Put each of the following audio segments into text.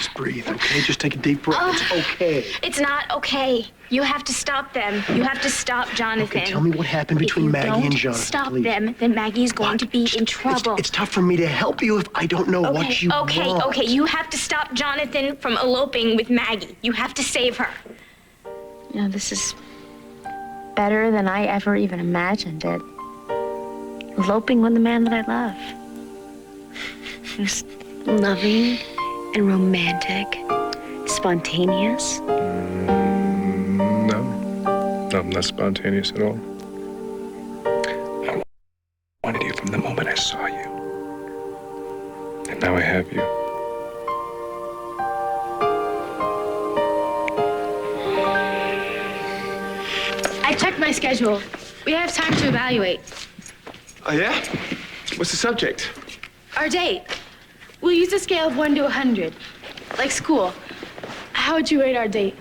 Just breathe, okay? Just take a deep breath. It's okay. It's not okay. You have to stop them. You have to stop Jonathan. Okay, tell me what happened between Maggie and Jonathan, stop please. them, then Maggie's going to be in trouble. It's tough for me to help you if I don't know what you want. Okay. You have to stop Jonathan from eloping with Maggie. You have to save her. You know, this is better than I ever even imagined it. Eloping with the man that I love. It's loving and romantic, spontaneous. No, I'm not spontaneous at all. I wanted you from the moment I saw you. And now I have you. I checked my schedule. We have time to evaluate. Oh, yeah? What's the subject? Our date. We'll use a scale of 1 to 100, like school. How would you rate our date?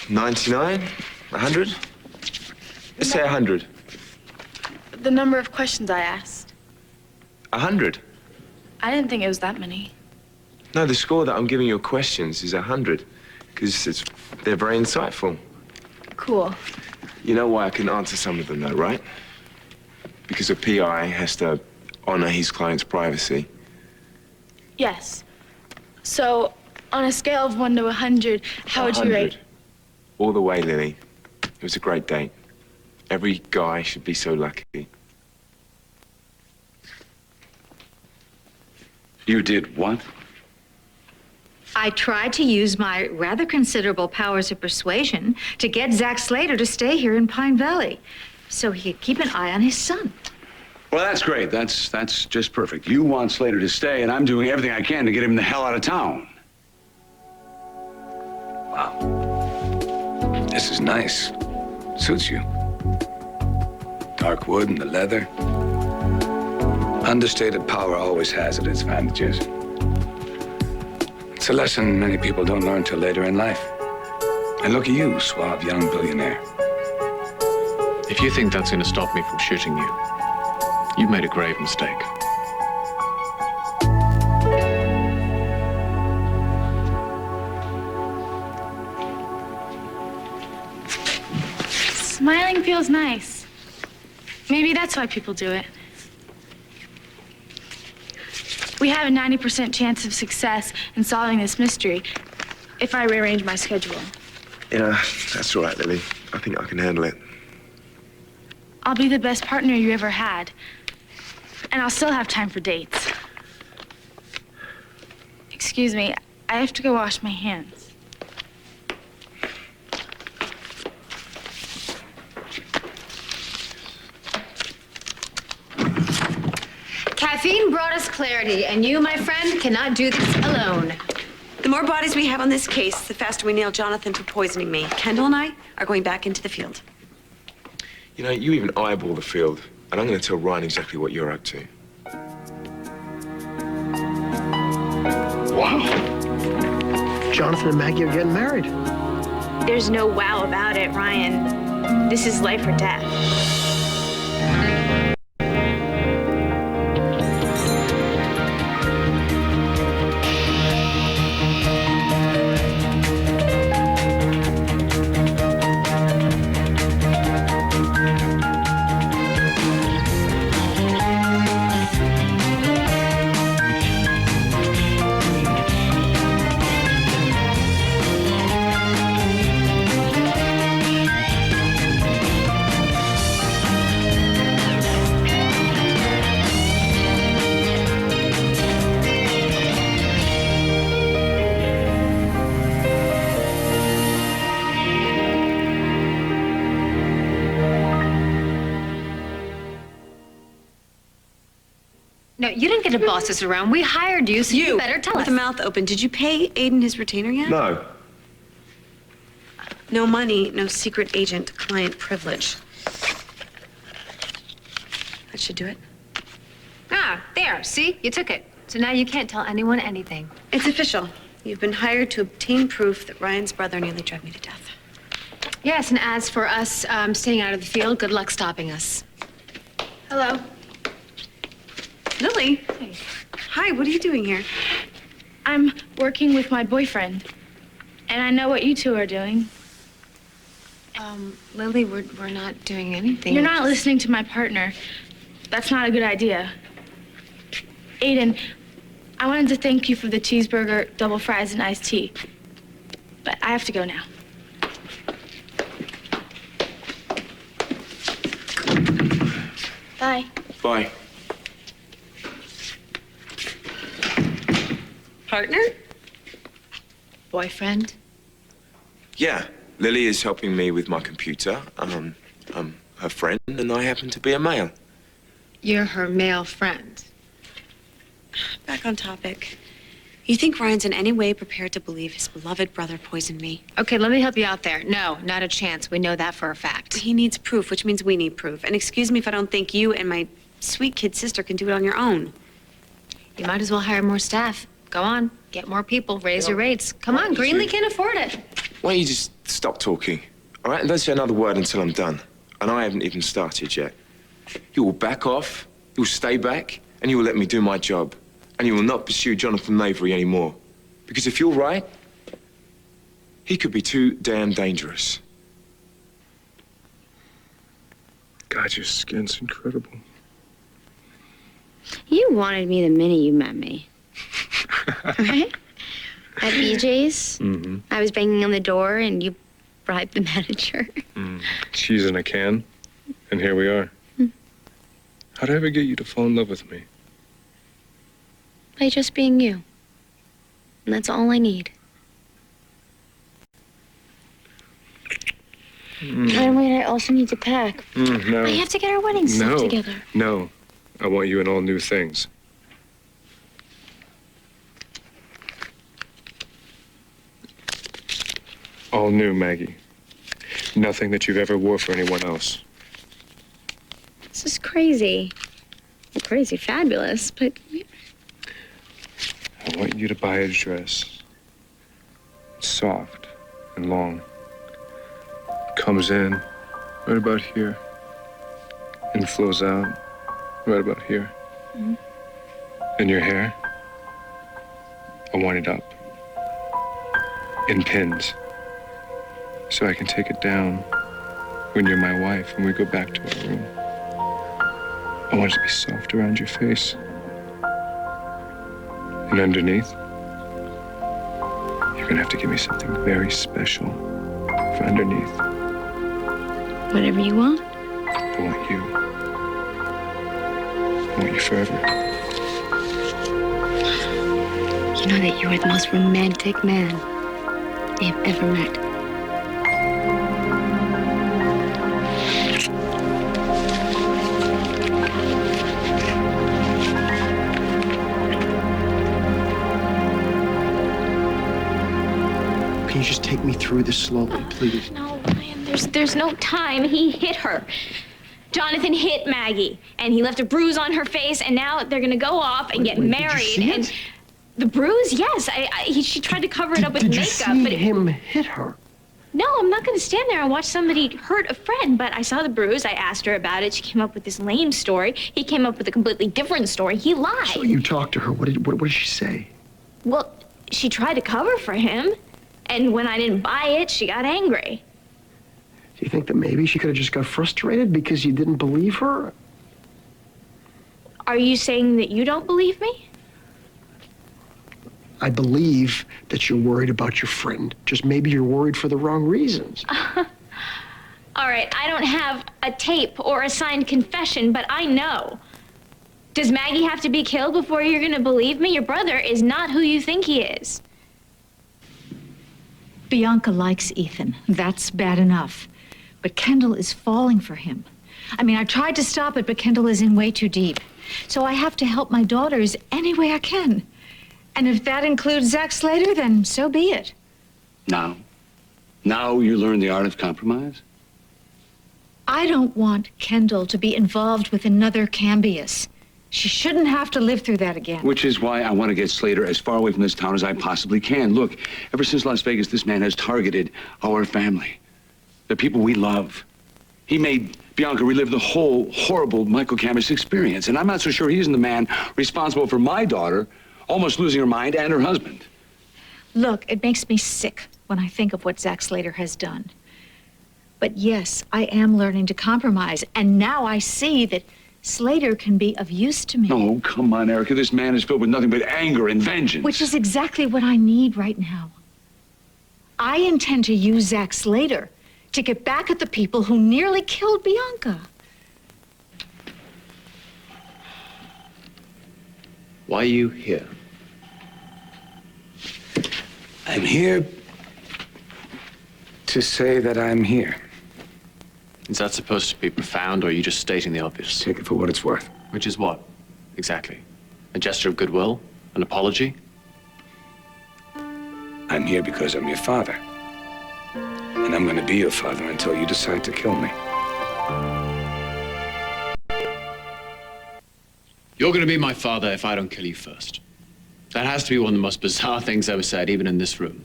99? 100? Let's say 100. The number of questions I asked. 100? I didn't think it was that many. No, the score that I'm giving your questions is 100, because they're very insightful. Cool. You know why I can answer some of them, though, right? Because a PI has to honor his client's privacy. Yes. So, on a scale of 1 to 100, how would you rate? 100. All the way, Lily. It was a great date. Every guy should be so lucky. You did what? I tried to use my rather considerable powers of persuasion to get Zach Slater to stay here in Pine Valley so he could keep an eye on his son. Well, that's great. That's just perfect. You want Slater to stay, and I'm doing everything I can to get him the hell out of town. Wow. This is nice. Suits you. Dark wood and the leather. Understated power always has its advantages. It's a lesson many people don't learn till later in life. And look at you, suave young billionaire. If you think that's going to stop me from shooting you, you've made a grave mistake. Smiling feels nice. Maybe that's why people do it. We have a 90% chance of success in solving this mystery if I rearrange my schedule. Yeah, that's all right, Lily. I think I can handle it. I'll be the best partner you ever had. And I'll still have time for dates. Excuse me, I have to go wash my hands. Caffeine brought us clarity, and you, my friend, cannot do this alone. The more bodies we have on this case, the faster we nail Jonathan for poisoning me. Kendall and I are going back into the field. You know, you even eyeball the field, and I'm going to tell Ryan exactly what you're up to. Wow. Jonathan and Maggie are getting married. There's no wow about it, Ryan. This is life or death. No, you didn't get to boss us around. We hired you, so you better tell us. With a mouth open, did you pay Aiden his retainer yet? No. No money, no secret agent client privilege. That should do it. Ah, there, see? You took it. So now you can't tell anyone anything. It's official. You've been hired to obtain proof that Ryan's brother nearly drove me to death. Yes, and as for us staying out of the field, good luck stopping us. Hello. Lily. Hey. Hi, what are you doing here? I'm working with my boyfriend. And I know what you two are doing. Lily, we're not doing anything. You're not listening to my partner. That's not a good idea. Aiden, I wanted to thank you for the cheeseburger, double fries, and iced tea. But I have to go now. Bye. Bye. Partner? Boyfriend? Yeah, Lily is helping me with my computer. I'm her friend, and I happen to be a male. You're her male friend. Back on topic. You think Ryan's in any way prepared to believe his beloved brother poisoned me? Okay, let me help you out there. No, not a chance. We know that for a fact. He needs proof, which means we need proof. And excuse me if I don't think you and my sweet kid sister can do it on your own. You might as well hire more staff. Go on, get more people, raise your rates. Come on, Greenlee can afford it. Why don't you just stop talking, all right? And don't say another word until I'm done. And I haven't even started yet. You will back off, you will stay back, and you will let me do my job. And you will not pursue Jonathan Lavery anymore. Because if you're right, he could be too damn dangerous. God, your skin's incredible. You wanted me the minute you met me. Right? At BJ's, I was banging on the door and you bribed the manager. Cheese in a can, and here we are. How'd I ever get you to fall in love with me? By just being you. And that's all I need. And wait, I also need to pack. No. I have to get our wedding stuff together. No. I want you in all new things. All new, Maggie. Nothing that you've ever wore for anyone else. This is crazy. Well, crazy fabulous, but I want you to buy a dress. It's soft and long. It comes in right about here and flows out right about here. And your hair, I want it up in pins so I can take it down when you're my wife and we go back to our room. I want it to be soft around your face. And underneath, you're gonna have to give me something very special for underneath. whatever you want. I want you. I want you forever. You know that you are the most romantic man I have ever met. Can you just take me through this slowly, please? No, Ryan, there's no time. He hit her. Jonathan hit Maggie, and he left a bruise on her face, and now they're gonna go off and get married. Did you see and it? the bruise, yes, she tried to cover it up with Did makeup, you see but him hit her? no, I'm not gonna stand there and watch somebody hurt a friend. But I saw the bruise. I asked her about it. She came up with this lame story. He came up with a completely different story. He lied. So you talked to her. What did she say? Well, she tried to cover for him, and when I didn't buy it, she got angry. Do you think that maybe she could have just got frustrated because you didn't believe her? Are you saying that you don't believe me? I believe that you're worried about your friend. Just maybe you're worried for the wrong reasons. All right, I don't have a tape or a signed confession, but I know. Does Maggie have to be killed before you're gonna believe me? Your brother is not who you think he is. Bianca likes Ethan. That's bad enough. But Kendall is falling for him. I mean, I tried to stop it, but Kendall is in way too deep. So I have to help my daughters any way I can. And if that includes Zack Slater, then so be it. Now you learn the art of compromise? I don't want Kendall to be involved with another Cambius. She shouldn't have to live through that again. Which is why I want to get Slater as far away from this town as I possibly can. Look, ever since Las Vegas, this man has targeted our family, the people we love. He made Bianca relive the whole horrible Michael Cambius experience, and I'm not so sure he isn't the man responsible for my daughter almost losing her mind and her husband. Look, it makes me sick when I think of what Zach Slater has done. But yes, I am learning to compromise, and now I see that Slater can be of use to me. Oh, come on, Erica. This man is filled with nothing but anger and vengeance. Which is exactly what I need right now. I intend to use Zach Slater to get back at the people who nearly killed Bianca. Why are you here? I'm here to say that I'm here. Is that supposed to be profound, or are you just stating the obvious? Take it for what it's worth. Which is what, exactly? A gesture of goodwill? An apology? I'm here because I'm your father. And I'm gonna be your father until you decide to kill me. You're going to be my father if I don't kill you first. That has to be one of the most bizarre things ever said, even in this room.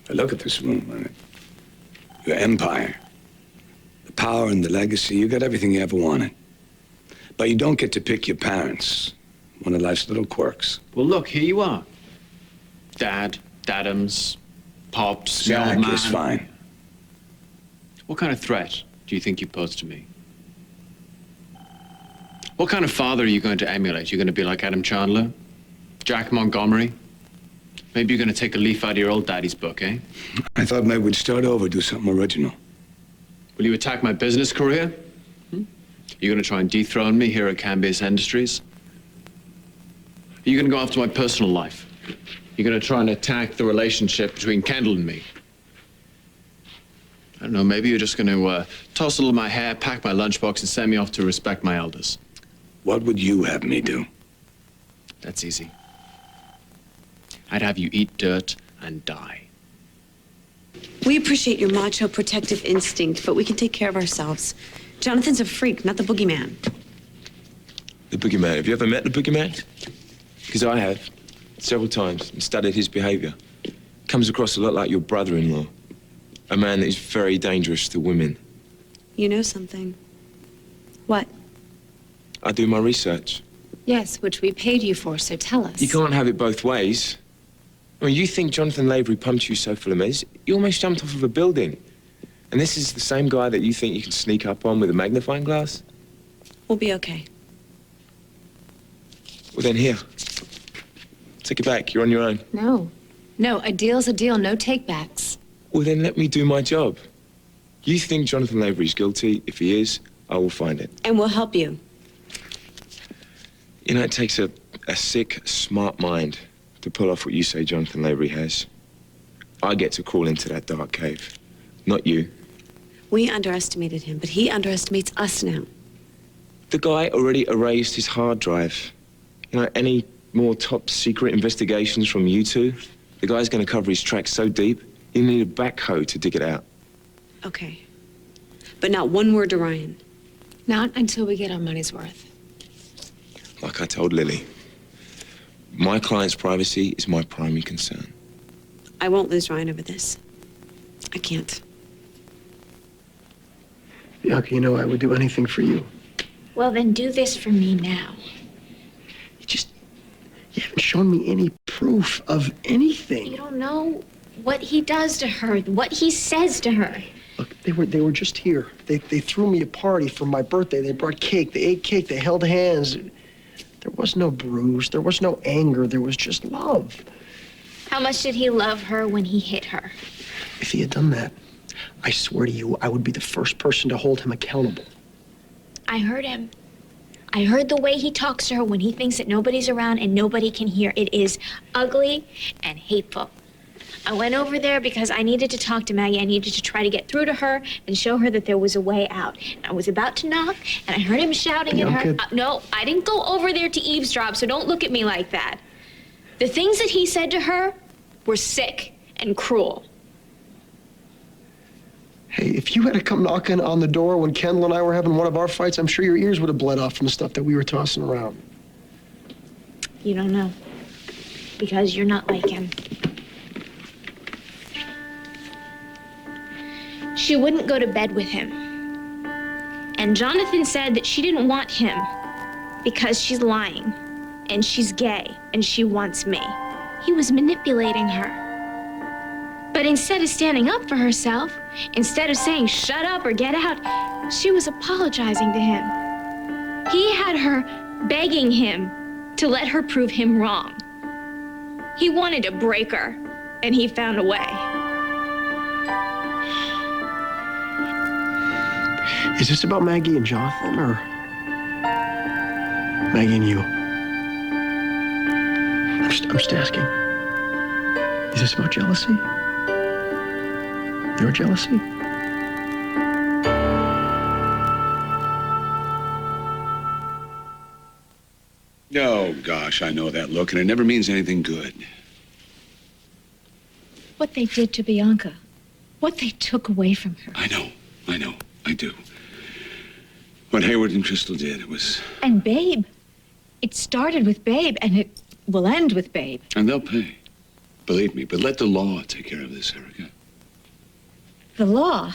Now look at this room, your empire. The power and the legacy, you got everything you ever wanted. But you don't get to pick your parents. One of life's little quirks. Well, look, here you are. Dad, Dadums, Pops, the old Zach man. is fine. What kind of threat do you think you pose to me? What kind of father are you going to emulate? You're going to be like Adam Chandler? Jack Montgomery? Maybe you're going to take a leaf out of your old daddy's book, eh? I thought maybe we'd start over, do something original. Will you attack my business career? You're going to try and dethrone me here at Cambius Industries? Are you going to go after my personal life? You're going to try and attack the relationship between Kendall and me? I don't know, maybe you're just going to toss a little of my hair, pack my lunchbox, and send me off to respect my elders. What would you have me do? That's easy. I'd have you eat dirt and die. We appreciate your macho protective instinct, but we can take care of ourselves. Jonathan's a freak, not the boogeyman. The boogeyman. Have you ever met the boogeyman? Because I have, several times, and studied his behavior. Comes across a lot like your brother-in-law. A man that is very dangerous to women. You know something. What? I do my research. Yes, which we paid you for, so tell us. You can't have it both ways. I mean, you think Jonathan Lavery pumped you so full of meds, you almost jumped off of a building. And this is the same guy that you think you can sneak up on with a magnifying glass? We'll be okay. Well, then here. Take it back. You're on your own. No. No, a deal's a deal, no takebacks. Well, then let me do my job. You think Jonathan Lavery's guilty? If he is, I will find it. And we'll help you. You know, it takes a sick, smart mind to pull off what you say Jonathan Lavery has. I get to crawl into that dark cave, not you. We underestimated him, but he underestimates us now. The guy already erased his hard drive. You know, any more top secret investigations from you two? The guy's going to cover his tracks so deep, you need a backhoe to dig it out. Okay. But not one word to Ryan. Not until we get our money's worth. Like I told Lily, my client's privacy is my primary concern. I won't lose Ryan over this. I can't. Bianca, you know I would do anything for you. Well, then do this for me now. You haven't shown me any proof of anything. You don't know what he does to her, what he says to her. Look, they were just here. They threw me a party for my birthday. They brought cake. They ate cake. They held hands. There was no bruise. There was no anger. There was just love. How much did he love her when he hit her? If he had done that, I swear to you, I would be the first person to hold him accountable. I heard him. I heard the way he talks to her when he thinks that nobody's around and nobody can hear. It is ugly and hateful. I went over there because I needed to talk to Maggie. I needed to try to get through to her and show her that there was a way out. And I was about to knock, and I heard him shouting at her. No, I didn't go over there to eavesdrop, so don't look at me like that. The things that he said to her were sick and cruel. Hey, if you had to come knocking on the door when Kendall and I were having one of our fights, I'm sure your ears would have bled off from the stuff that we were tossing around. You don't know. Because you're not like him. She wouldn't go to bed with him. And Jonathan said that she didn't want him because she's lying. and she's gay, and she wants me. He was manipulating her. But instead of standing up for herself, instead of saying shut up or get out, she was apologizing to him. He had her begging him to let her prove him wrong. He wanted to break her, and he found a way. Is this about Maggie and Jonathan, or Maggie and you? I'm just asking. Is this about jealousy? Your jealousy? Oh, gosh, I know that look, and it never means anything good. What they did to Bianca, what they took away from her. I know, I do. What Hayward and Crystal did, it was... And Babe. It started with Babe, and it will end with Babe. And they'll pay. Believe me, but let the law take care of this, Erica. The law.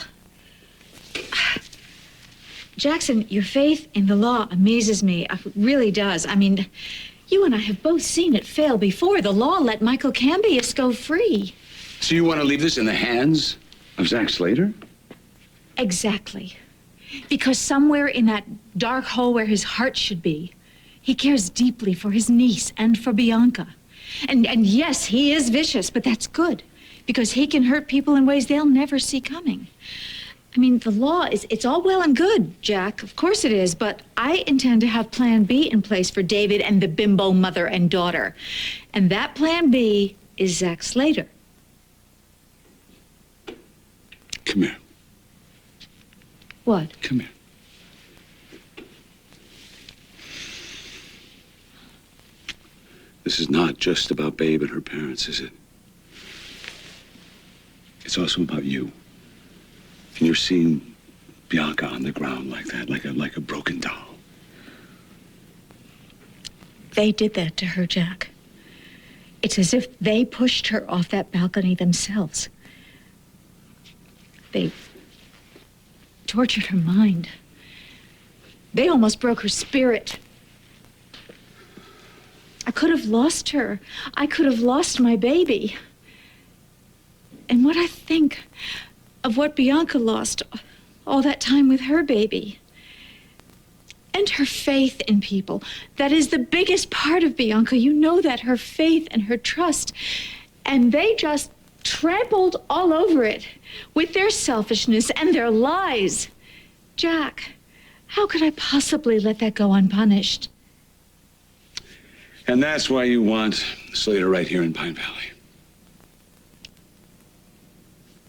Jackson, your faith in the law amazes me. It really does. I mean, you and I have both seen it fail before. The law let Michael Cambias go free. So you want to leave this in the hands of Zack Slater? Exactly. Because somewhere in that dark hole where his heart should be, he cares deeply for his niece and for Bianca. And yes, he is vicious, but that's good. Because he can hurt people in ways they'll never see coming. I mean, the law it's all well and good, Jack. Of course it is. But I intend to have Plan B in place for David and the bimbo mother and daughter. And that Plan B is Zack Slater. Come here. What? Come here. This is not just about Babe and her parents, is it? It's also about you. And you're seeing Bianca on the ground like that, like a broken doll. They did that to her, Jack. It's as if they pushed her off that balcony themselves. They tortured her mind. They almost broke her spirit. I could have lost her. I could have lost my baby. And what I think of what Bianca lost all that time with her baby. And her faith in people. That is the biggest part of Bianca. You know that, her faith and her trust. And they just trampled all over it with their selfishness and their lies. Jack, how could I possibly let that go unpunished? And that's why you want Slater right here in Pine Valley.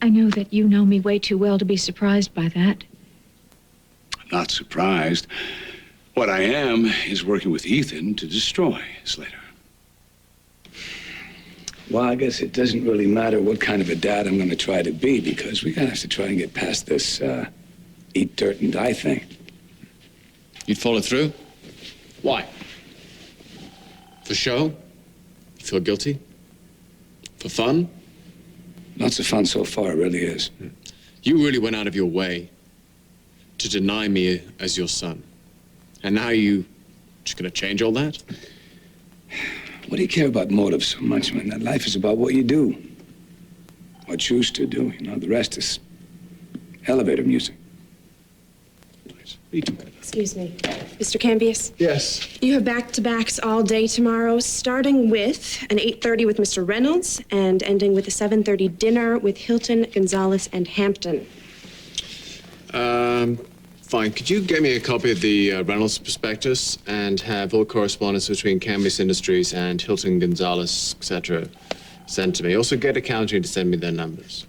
I know that you know me way too well to be surprised by that. I'm not surprised. What I am is working with Ethan to destroy Slater. Well, I guess it doesn't really matter what kind of a dad I'm going to try to be, because we're going to have to try and get past this eat dirt and die thing. You'd follow through? Why? For show? You feel guilty? For fun? Lots of fun so far, it really is. You really went out of your way to deny me as your son. And now you just gonna change all that? What do you care about motives so much, man? That life is about what you do. Or choose to do. You know, the rest is elevator music. Excuse me. Mr. Cambias? Yes. You have back-to-backs all day tomorrow, starting with an 8:30 with Mr. Reynolds and ending with a 7:30 dinner with Hilton, Gonzalez, and Hampton. Fine. Could you get me a copy of the Reynolds prospectus and have all correspondence between Cambias Industries and Hilton, Gonzalez, etc. sent to me? Also get accounting to send me their numbers.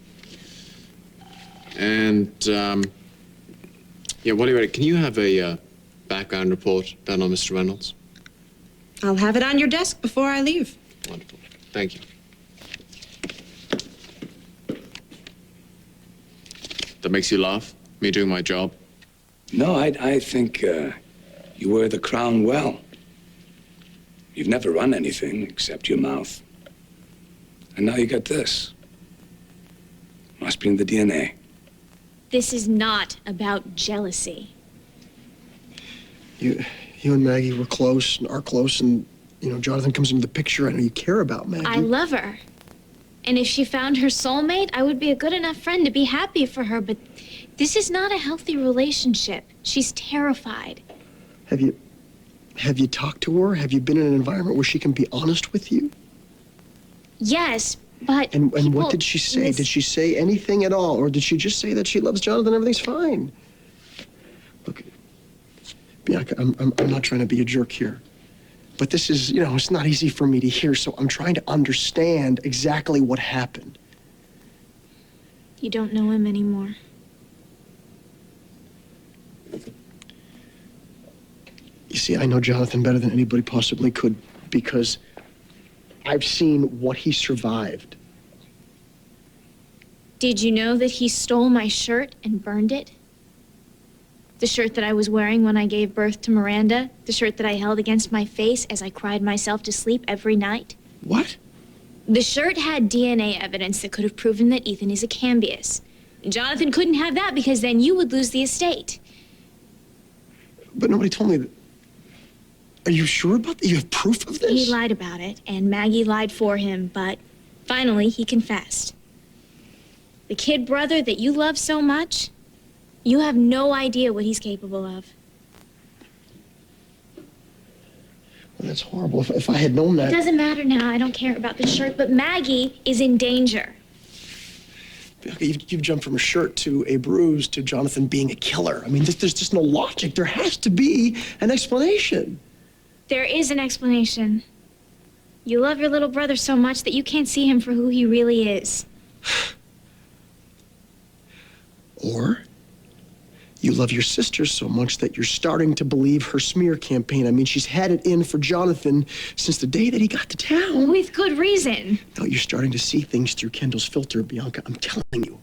And, yeah, what do you ready? Can you have a background report done on Mr. Reynolds? I'll have it on your desk before I leave. Wonderful. Thank you. That makes you laugh? Me doing my job? No, I think you wear the crown well. You've never run anything except your mouth. And now you got this. Must be in the DNA. This is not about jealousy. You and Maggie were close and are close, and Jonathan comes into the picture. I know you care about Maggie. I love her. And if she found her soulmate, I would be a good enough friend to be happy for her, but this is not a healthy relationship. She's terrified. Have you talked to her? Have you been in an environment where she can be honest with you? Yes, but And people what did she say? Did she say anything at all? Or did she just say that she loves Jonathan and everything's fine? Look, Bianca, I'm not trying to be a jerk here. But this is, it's not easy for me to hear, so I'm trying to understand exactly what happened. You don't know him anymore. You see, I know Jonathan better than anybody possibly could because I've seen what he survived. Did you know that he stole my shirt and burned it? The shirt that I was wearing when I gave birth to Miranda? The shirt that I held against my face as I cried myself to sleep every night? What? The shirt had DNA evidence that could have proven that Ethan is a Cambius. Jonathan couldn't have that because then you would lose the estate. But nobody told me that. Are you sure about that? You have proof of this? He lied about it, and Maggie lied for him, but finally he confessed. The kid brother that you love so much, you have no idea what he's capable of. Well, that's horrible. If I had known It that... doesn't matter now. I don't care about the shirt, but Maggie is in danger. Okay, you've jumped from a shirt to a bruise to Jonathan being a killer. I mean, there's just no logic. There has to be an explanation. There is an explanation. You love your little brother so much that you can't see him for who he really is. Or you love your sister so much that you're starting to believe her smear campaign. I mean, she's had it in for Jonathan since the day that he got to town. With good reason. No, you're starting to see things through Kendall's filter, Bianca. I'm telling you.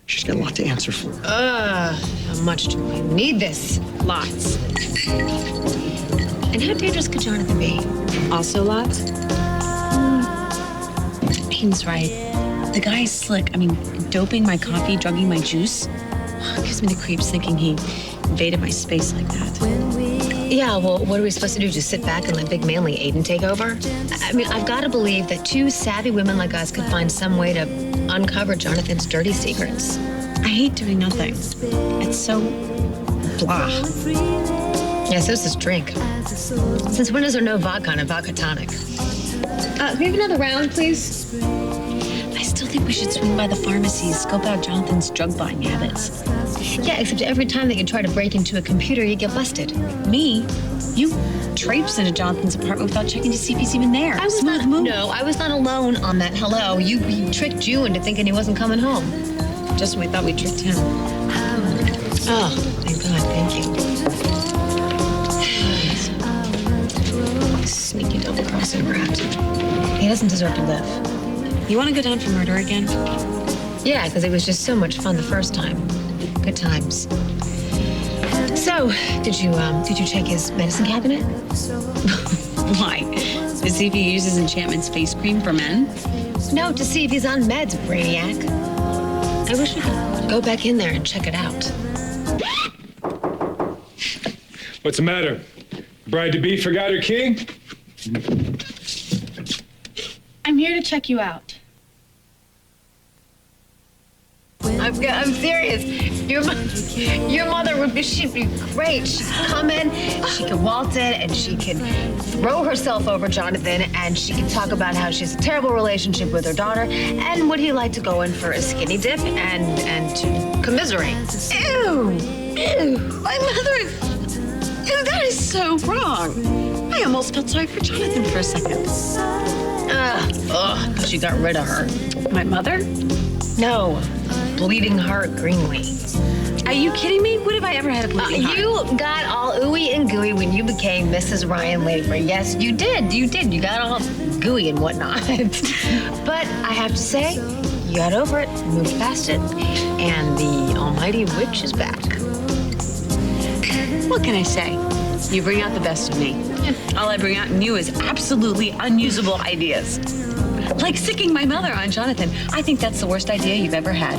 She's got a lot to answer for. How much do I need this? Lots. And how dangerous could Jonathan be? Also lots? Payne's right. The guy is slick. I mean, doping my coffee, drugging my juice. Gives me the creeps thinking he invaded my space like that. Yeah, well, what are we supposed to do? Just sit back and let big manly Aiden take over? I mean, I've got to believe that two savvy women like us could find some way to uncover Jonathan's dirty secrets. I hate doing nothing. It's so blah. Yeah, so's this drink. Since when is there no vodka on a vodka tonic? Can we have another round, please? I still think we should swing by the pharmacies, scope out Jonathan's drug buying habits. Yeah, except every time that you try to break into a computer, you get busted. Me? You traipsed into Jonathan's apartment without checking to see if he's even there. Smooth move. No, I was not alone on that hello. He tricked you into thinking he wasn't coming home. Just when we thought we tricked him. Oh, thank God, thank you. Sneaky double-crossing rat. He doesn't deserve to live. You want to go down for murder again? Yeah, because it was just so much fun the first time. Good times. So, did you check his medicine cabinet? Why? To see if he uses Enchantment's face cream for men? No, to see if he's on meds, Brainiac. I wish we could go back in there and check it out. What's the matter? Bride-to-be forgot her king? I'm here to check you out. I'm serious. Your mother would be, she'd be great. She'd come in, she could waltz in, and she could throw herself over Jonathan, and she could talk about how she has a terrible relationship with her daughter, and would he like to go in for a skinny dip and to commiserate. Ew! Ew! My mother! Ew, that is so wrong. I almost felt sorry for Jonathan for a second. She got rid of her. My mother? No, Bleeding Heart Greenlee. Are you kidding me? What have I ever had a bleeding heart? You got all ooey and gooey when you became Mrs. Ryan Laidbury. Yes, you did. You did. You got all gooey and whatnot. But I have to say, you got over it, moved past it, and the almighty witch is back. What can I say? You bring out the best of me. All I bring out in you is absolutely unusable ideas. Like sicking my mother on Jonathan. I think that's the worst idea you've ever had.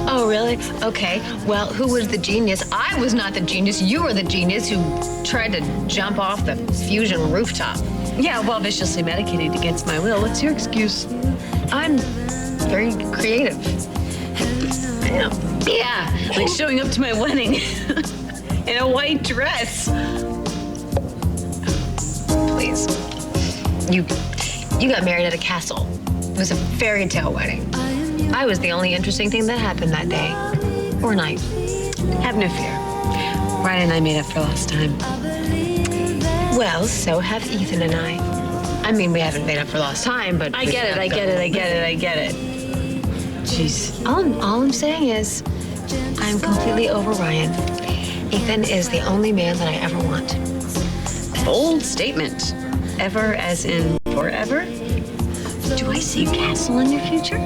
Oh, really? Okay. Well, who was the genius? I was not the genius. You were the genius who tried to jump off the Fusion rooftop. Yeah, well, viciously medicated against my will. What's your excuse? I'm very creative. Yeah, like showing up to my wedding in a white dress. Please. You got married at a castle. It was a fairy tale wedding. I was the only interesting thing that happened that day. Or night. Have no fear. Ryan and I made up for lost time. Well, so have Ethan and I. I mean, we haven't made up for lost time, but... I get it. Jeez. All I'm saying is, I'm completely over Ryan. Ethan is the only man that I ever want. Bold statement. Ever as in forever? Do I see a castle in your future?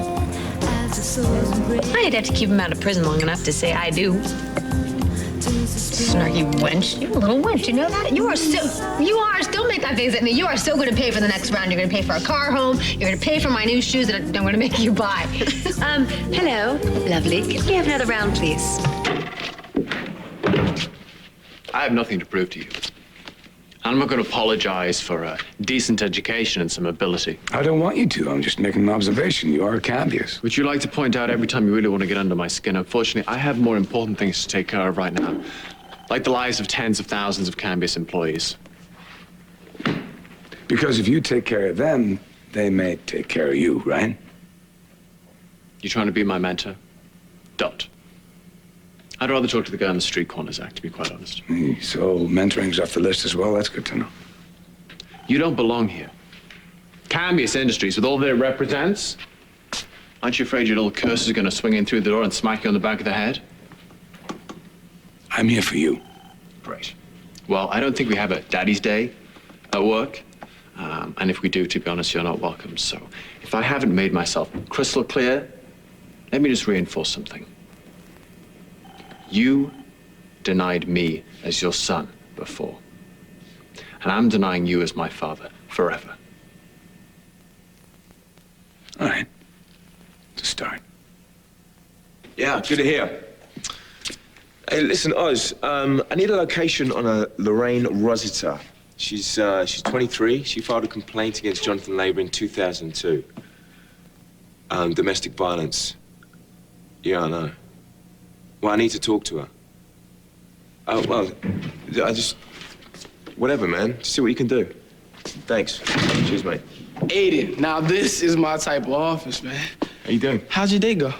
I'd have to keep him out of prison long enough to say I do. Snarky wench. You're a little wench, you know that? You are still, don't make that face at me. You are still gonna pay for the next round. You're gonna pay for a car home. You're gonna pay for my new shoes that I'm gonna make you buy. Hello, lovely. Can we have another round, please? I have nothing to prove to you. I'm not going to apologize for a decent education and some ability. I don't want you to. I'm just making an observation. You are a Cambius. Which you like to point out every time you really want to get under my skin. Unfortunately, I have more important things to take care of right now. Like the lives of tens of thousands of Cambius employees. Because if you take care of them, they may take care of you, right? You trying to be my mentor? Don't. I'd rather talk to the guy on the street corner, Zach, to be quite honest. So mentoring's off the list as well? That's good to know. You don't belong here. Cambius Industries, with all that it represents, aren't you afraid your little curse is going to swing in through the door and smack you on the back of the head? I'm here for you. Great. Well, I don't think we have a daddy's day at work. And if we do, to be honest, you're not welcome. So if I haven't made myself crystal clear, let me just reinforce something. You denied me as your son before. And I'm denying you as my father forever. All right. To start. Yeah, good to hear. Hey, listen, Oz, I need a location on a Lorraine Rosita. She's 23. She filed a complaint against Jonathan Labor in 2002. Domestic violence. Yeah, I know. Well, I need to talk to her. Oh, well, I just... Whatever, man. Just see what you can do. Thanks. Cheers, mate. Aiden, now this is my type of office, man. How you doing? How'd your day go?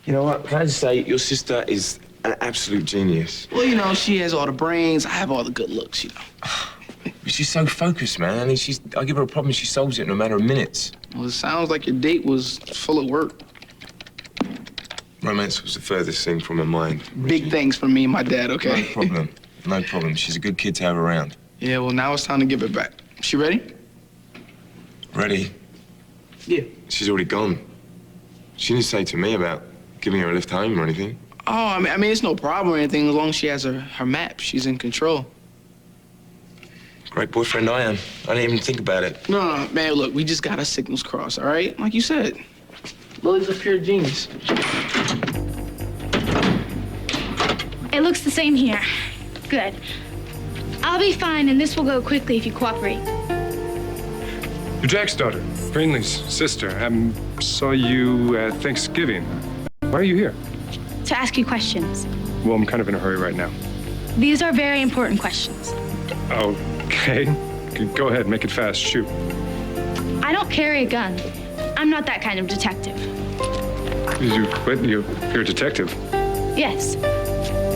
You know what? Can I just say, your sister is an absolute genius. Well, you know, she has all the brains. I have all the good looks, you know. But she's so focused, man. I mean, I give her a problem, she solves it in a matter of minutes. Well, it sounds like your date was full of work. Romance was the furthest thing from her mind. Big things from me and my dad, okay? No problem. No problem. She's a good kid to have around. Yeah, well, now it's time to give it back. She ready? Ready? Yeah. She's already gone. She didn't say to me about giving her a lift home or anything. Oh, I mean, it's no problem or anything as long as she has her map. She's in control. Great boyfriend I am. I didn't even think about it. No, man, look, we just got our signals crossed, all right? Like you said, Lily's a pure genius. It looks the same here. Good. I'll be fine, and this will go quickly if you cooperate. You're Jack's daughter, Greenlee's sister. I saw you at Thanksgiving. Why are you here? To ask you questions. Well, I'm kind of in a hurry right now. These are very important questions. Okay. Go ahead, make it fast. Shoot. I don't carry a gun. I'm not that kind of detective. You're a detective. Yes.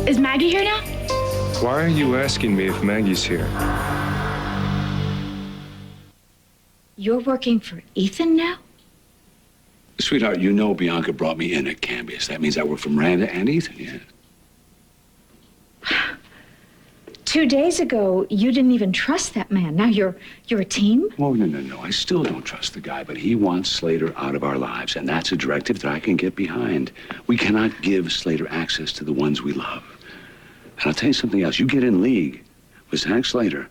Is Maggie here now? Why are you asking me if Maggie's here? You're working for Ethan now? Sweetheart, you know Bianca brought me in at Cambius. That means I work for Miranda and Ethan, yeah. 2 days ago, you didn't even trust that man. Now you're a team? Oh, no. I still don't trust the guy, but he wants Slater out of our lives, and that's a directive that I can get behind. We cannot give Slater access to the ones we love. And I'll tell you something else. You get in league with Zack Slater,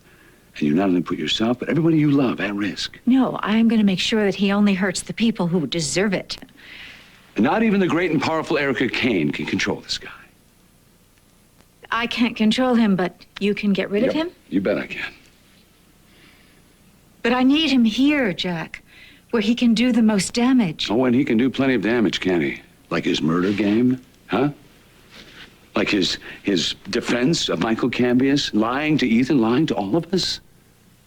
and you not only put yourself, but everybody you love at risk. No, I'm going to make sure that he only hurts the people who deserve it. Not even the great and powerful Erica Kane can control this guy. I can't control him, but you can get rid of him? You bet I can. But I need him here, Jack, where he can do the most damage. Oh, and he can do plenty of damage, can't he? Like his murder game, huh? Like his defense of Michael Cambius, lying to Ethan, lying to all of us?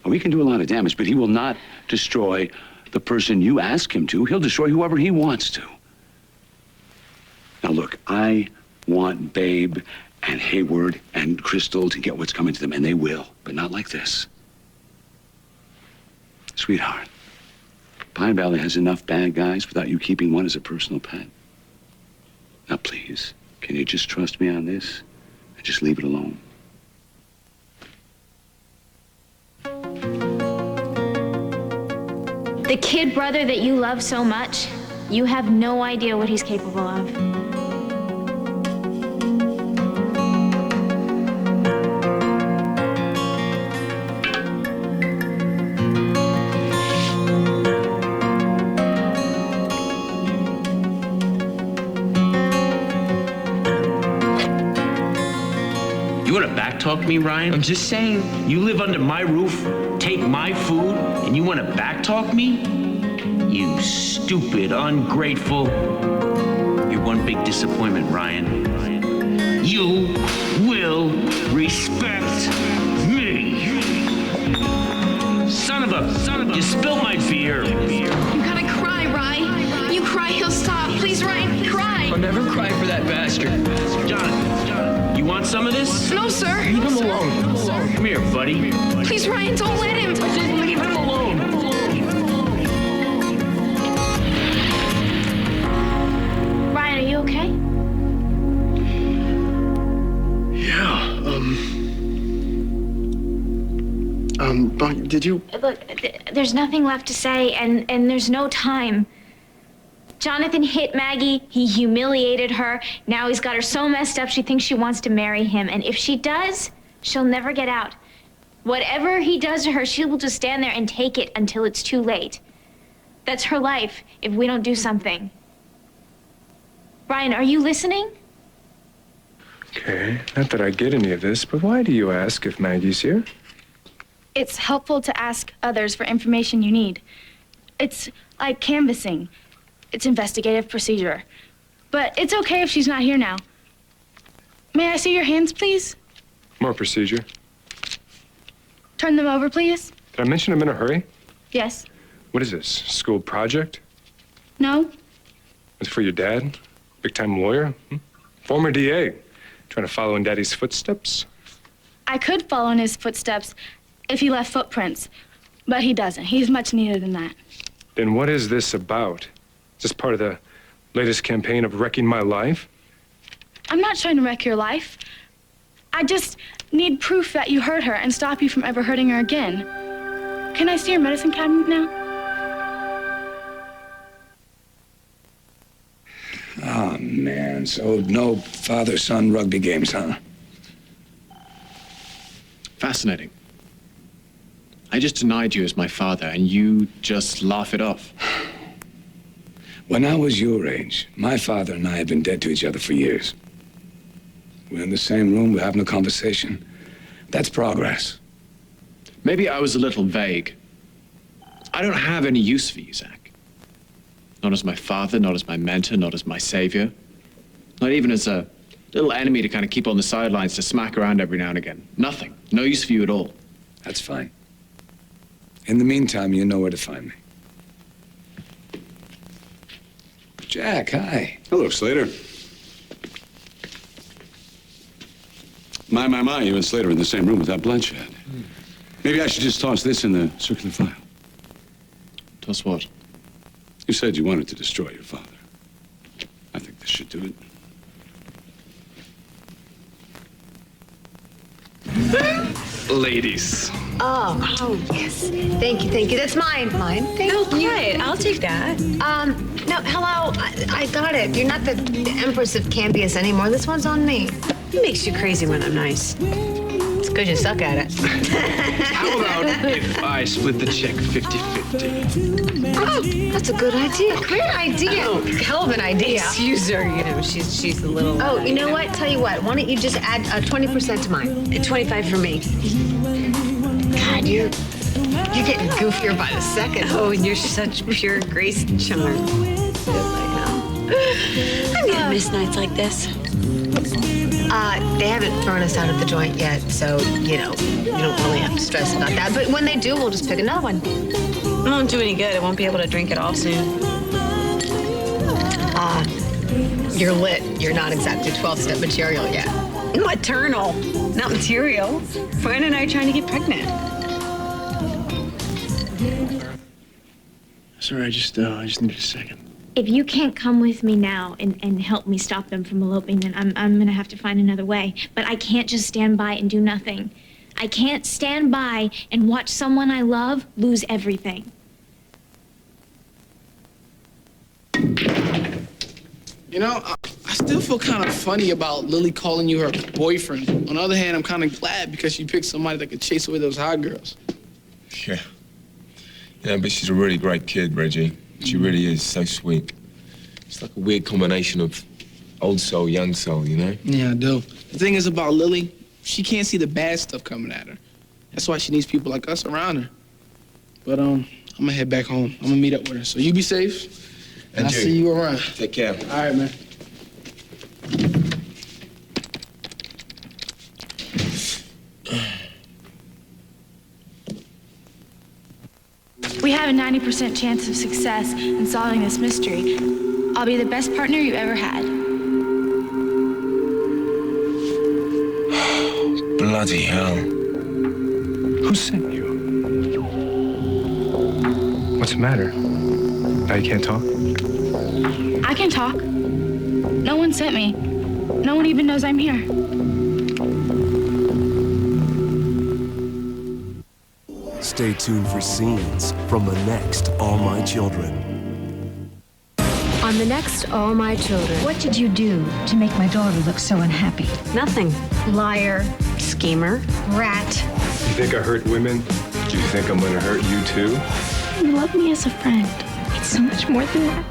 Oh, he can do a lot of damage, but he will not destroy the person you ask him to. He'll destroy whoever he wants to. Now, look, I want Babe and Hayward and Crystal to get what's coming to them, and they will, but not like this. Sweetheart, Pine Valley has enough bad guys without you keeping one as a personal pet. Now, please, can you just trust me on this and just leave it alone? The kid brother that you love so much, you have no idea what he's capable of. You want to backtalk me, Ryan? I'm just saying, you live under my roof, take my food, and you want to backtalk me? You stupid, ungrateful. You're one big disappointment, Ryan. You will respect me. Son of a, you spilled my beer. You gotta cry, Ryan. You cry, he'll stop. Please, Ryan, cry. I'll never cry for that bastard. John, you want some of this? No, sir. Leave him alone. Come here, buddy. Please, Ryan, don't let him. I said leave him alone. Ryan, are you okay? Yeah, but did you... Look, there's nothing left to say, and there's no time. Jonathan hit Maggie, he humiliated her, now he's got her so messed up she thinks she wants to marry him, and if she does, she'll never get out. Whatever he does to her, she will just stand there and take it until it's too late. That's her life if we don't do something. Brian, are you listening? Okay, not that I get any of this, but why do you ask if Maggie's here? It's helpful to ask others for information you need. It's like canvassing. It's investigative procedure. But it's okay if she's not here now. May I see your hands, please? More procedure. Turn them over, please. Did I mention I'm in a hurry? Yes. What is this, school project? No? It's for your dad? Big-time lawyer? Former DA? Trying to follow in Daddy's footsteps? I could follow in his footsteps if he left footprints, but he doesn't. He's much neater than that. Then what is this about? Is this part of the latest campaign of wrecking my life? I'm not trying to wreck your life. I just need proof that you hurt her and stop you from ever hurting her again. Can I see your medicine cabinet now? Oh, man. So no father-son rugby games, huh? Fascinating. I just denied you as my father, and you just laugh it off. When I was your age, my father and I have been dead to each other for years. We're in the same room, we're having a conversation. That's progress. Maybe I was a little vague. I don't have any use for you, Zach. Not as my father, not as my mentor, not as my savior. Not even as a little enemy to kind of keep on the sidelines to smack around every now and again. Nothing. No use for you at all. That's fine. In the meantime, you know where to find me. Jack, hi. Hello, Slater. My, you and Slater are in the same room with that bloodshed. Maybe I should just toss this in the circular file. Toss what? You said you wanted to destroy your father. I think this should do it. Ladies. Oh, yes. Thank you. That's mine. Thank you. Quiet. I'll take that. No, hello. I got it. You're not the Empress of Cambius anymore. This one's on me. It makes you crazy when I'm nice. It's Because you suck at it. How about if I split the check 50-50? Oh, that's a good idea. Great idea. Oh, hell of an idea. Excuse her, you know, she's a little... Oh, you know what? Tell you what, why don't you just add 20% to mine? And 25 for me. God, you're getting goofier by the second. Oh, and you're such pure grace and charm. I'm gonna miss nights like this. They haven't thrown us out of the joint yet, so, you know, you don't really have to stress about that. But when they do, we'll just pick another one. It won't do any good. I won't be able to drink it all soon. You're lit. You're not exactly 12-step material yet. Maternal, not material. Fran and I are trying to get pregnant. Sorry, I just needed a second. If you can't come with me now and help me stop them from eloping, then I'm gonna have to find another way. But I can't just stand by and do nothing. I can't stand by and watch someone I love lose everything. You know, I still feel kind of funny about Lily calling you her boyfriend. On the other hand, I'm kind of glad because she picked somebody that could chase away those hot girls. Yeah. Yeah, but she's a really great kid, Reggie. She really is so sweet. It's like a weird combination of old soul, young soul, you know? Yeah, I do. The thing is about Lily, she can't see the bad stuff coming at her. That's why she needs people like us around her. But I'm gonna head back home. I'm gonna meet up with her. So you be safe. And I'll see you around. Take care. All right, man. We have a 90% chance of success in solving this mystery. I'll be the best partner you ever had. Bloody hell. Who sent you? What's the matter? Now you can't talk? I can talk. No one sent me. No one even knows I'm here. Stay tuned for scenes from the next All My Children. On the next All My Children. What did you do to make my daughter look so unhappy? Nothing. Liar, schemer, rat. You think I hurt women? Do you think I'm gonna hurt you too? You love me as a friend. It's so much more than that.